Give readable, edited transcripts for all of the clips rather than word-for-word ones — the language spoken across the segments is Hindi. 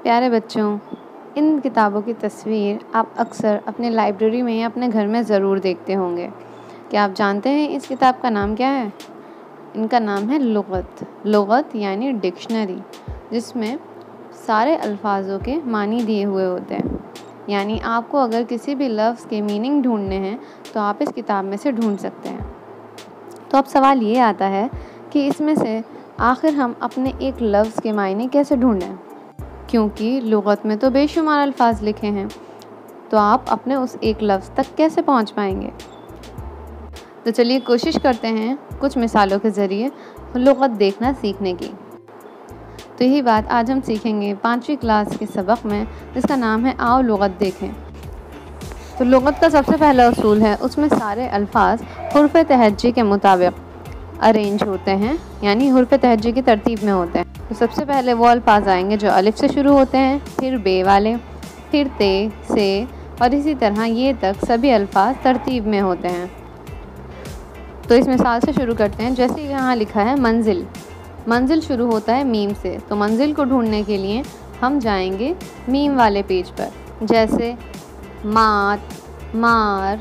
प्यारे बच्चों, इन किताबों की तस्वीर आप अक्सर अपने लाइब्रेरी में या अपने घर में ज़रूर देखते होंगे। क्या आप जानते हैं इस किताब का नाम क्या है? इनका नाम है लुग़त। लुग़त यानी डिक्शनरी, जिसमें सारे अल्फाजों के मानी दिए हुए होते हैं। यानी आपको अगर किसी भी लफ्ज़ के मीनिंग ढूंढने हैं तो आप इस किताब में से ढूंढ सकते हैं। तो अब सवाल ये आता है कि इसमें से आखिर हम अपने एक लफ्ज़ के मायने कैसे ढूंढें, क्योंकि लुग़त में तो बेशुमार अल्फाज लिखे हैं, तो आप अपने उस एक लफ्ज़ तक कैसे पहुंच पाएंगे। तो चलिए कोशिश करते हैं कुछ मिसालों के ज़रिए लुग़त देखना सीखने की। तो यही बात आज हम सीखेंगे 5वीं क्लास के सबक में, जिसका नाम है आओ लुग़त देखें। तो लुग़त का सबसे पहला उसूल है, उसमें सारे अल्फाज हुर्फ़ तहज्जी के मुताबिक अरेंज होते हैं, यानी हुर्फ़ तहज्जी की तरतीब में होते हैं। तो सबसे पहले वो अल्फाज आएंगे जो अलिफ से शुरू होते हैं, फिर बे वाले, फिर ते से, और इसी तरह ये तक सभी अल्फाज तरतीब में होते हैं। तो इस मिसाल से शुरू करते हैं। जैसे यहाँ लिखा है मंजिल, मंजिल शुरू होता है मीम से, तो मंजिल को ढूंढने के लिए हम जाएंगे मीम वाले पेज पर। जैसे मात, मार,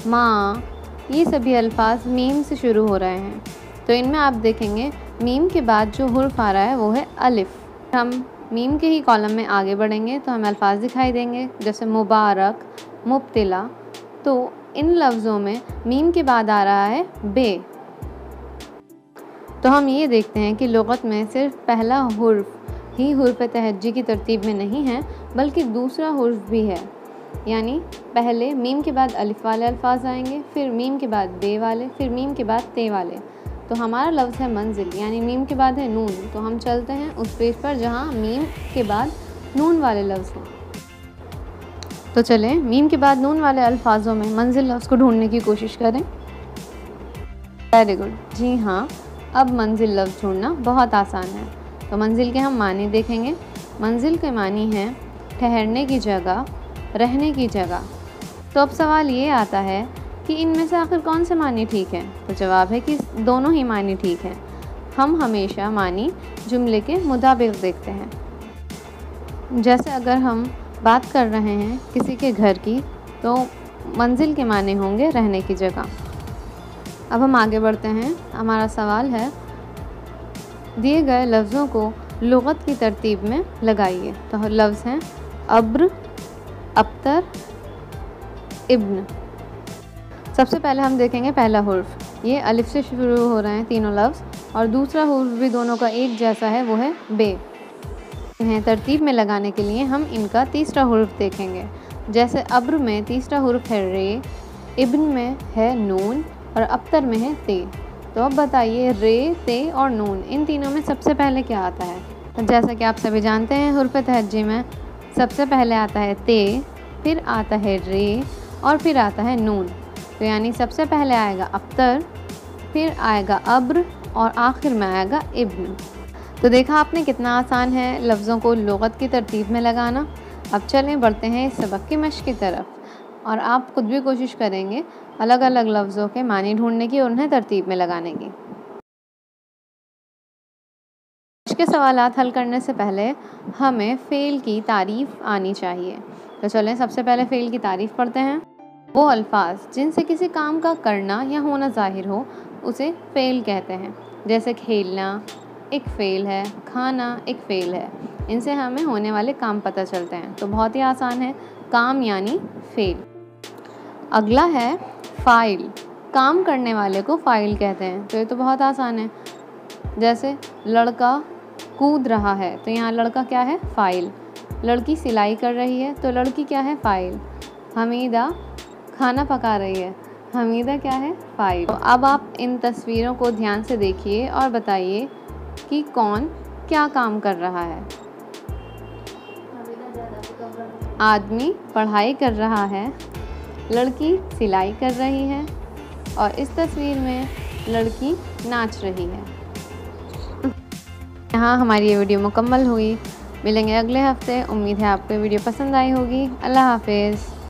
माँ, ये सभी अल्फाज मीम से शुरू हो रहे हैं। तो इनमें आप देखेंगे मीम के बाद जो हुर्फ आ रहा है वो है अलिफ। हम मीम के ही कॉलम में आगे बढ़ेंगे तो हमें अल्फाज दिखाई देंगे, जैसे मुबारक, मुब्तिला। तो इन लफ्ज़ों में मीम के बाद आ रहा है बे। तो हम ये देखते हैं कि लुग़त में सिर्फ पहला हुर्फ ही हुर्फ़ तहज्जी की तरतीब में नहीं है, बल्कि दूसरा हुर्फ भी है। यानी पहले मीम के बाद अलिफ वाले अल्फाज आएंगे, फिर मीम के बाद बे वाले, फिर मीम के बाद ते वाले। तो हमारा लफ्ज़ है मंजिल, यानी मीम के बाद है नून। तो हम चलते हैं उस पेज पर जहाँ मीम के बाद नून वाले लफ्ज़ हैं। तो चलें मीम के बाद नून वाले अल्फाजों में मंजिल लफ्ज़ को ढूंढने की कोशिश करें। वेरी गुड, जी हाँ, अब मंजिल लफ्ज़ ढूंढना बहुत आसान है। तो मंजिल के हम मानी देखेंगे। मंजिल के मानी हैं ठहरने की जगह, रहने की जगह। तो अब सवाल ये आता है कि इनमें से आखिर कौन से मानी ठीक हैं? तो जवाब है कि दोनों ही मानी ठीक हैं। हम हमेशा मानी जुमले के मुताबिक देखते हैं। जैसे अगर हम बात कर रहे हैं किसी के घर की, तो मंजिल के माने होंगे रहने की जगह। अब हम आगे बढ़ते हैं। हमारा सवाल है, दिए गए लफ्ज़ों को लुग़त की तरतीब में लगाइए। तो लफ्ज़ हैं अब्र, अब्तर, इब्न। सबसे पहले हम देखेंगे पहला हुर्फ। ये अलिफ से शुरू हो रहे हैं तीनों लफ्ज़, और दूसरा हुर्फ भी दोनों का एक जैसा है, वो है बे। इन्हें तरतीब में लगाने के लिए हम इनका तीसरा हुर्फ देखेंगे। जैसे अब्र में तीसरा हुर्फ है रे, इब्न में है नून, और अब्तर में है ते। तो अब बताइए रे, ते और नून, इन तीनों में सबसे पहले क्या आता है? तो जैसा कि आप सभी जानते हैं, हुर्फ तहज्जी में सबसे पहले आता है ते, फिर आता है रे, और फिर आता है नून। तो यानी सबसे पहले आएगा अब्तर, फिर आएगा अब्र, और आखिर में आएगा इब्न। तो देखा आपने कितना आसान है लफ्ज़ों को लुग़त की तरतीब में लगाना। अब चलें बढ़ते हैं इस सबक की मश्क की तरफ, और आप खुद भी कोशिश करेंगे अलग अलग लफ्ज़ों के मानी ढूंढने की और उन्हें तरतीब में लगाने की। के सवालात हल करने से पहले हमें फ़ेल की तारीफ़ आनी चाहिए। तो चलें सबसे पहले फ़ेल की तारीफ़ पढ़ते हैं। वो अल्फाज जिनसे किसी काम का करना या होना ज़ाहिर हो, उसे फ़ेल कहते हैं। जैसे खेलना एक फ़ेल है, खाना एक फ़ेल है। इनसे हमें होने वाले काम पता चलते हैं। तो बहुत ही आसान है, काम यानी फ़ेल। अगला है फ़ाइल, काम करने वाले को फ़ाइल कहते हैं। तो ये तो बहुत आसान है। जैसे लड़का कूद रहा है, तो यहाँ लड़का क्या है? फ़ाइल। लड़की सिलाई कर रही है, तो लड़की क्या है? फ़ाइल। हमीदा खाना पका रही है, हमीदा क्या है? फ़ाइल। तो अब आप इन तस्वीरों को ध्यान से देखिए और बताइए कि कौन क्या काम कर रहा है। आदमी पढ़ाई कर रहा है, लड़की सिलाई कर रही है, और इस तस्वीर में लड़की नाच रही है। यहाँ हमारी ये वीडियो मुकम्मल हुई। मिलेंगे अगले हफ्ते। उम्मीद है आपको वीडियो पसंद आई होगी। अल्लाह हाफ़िज़।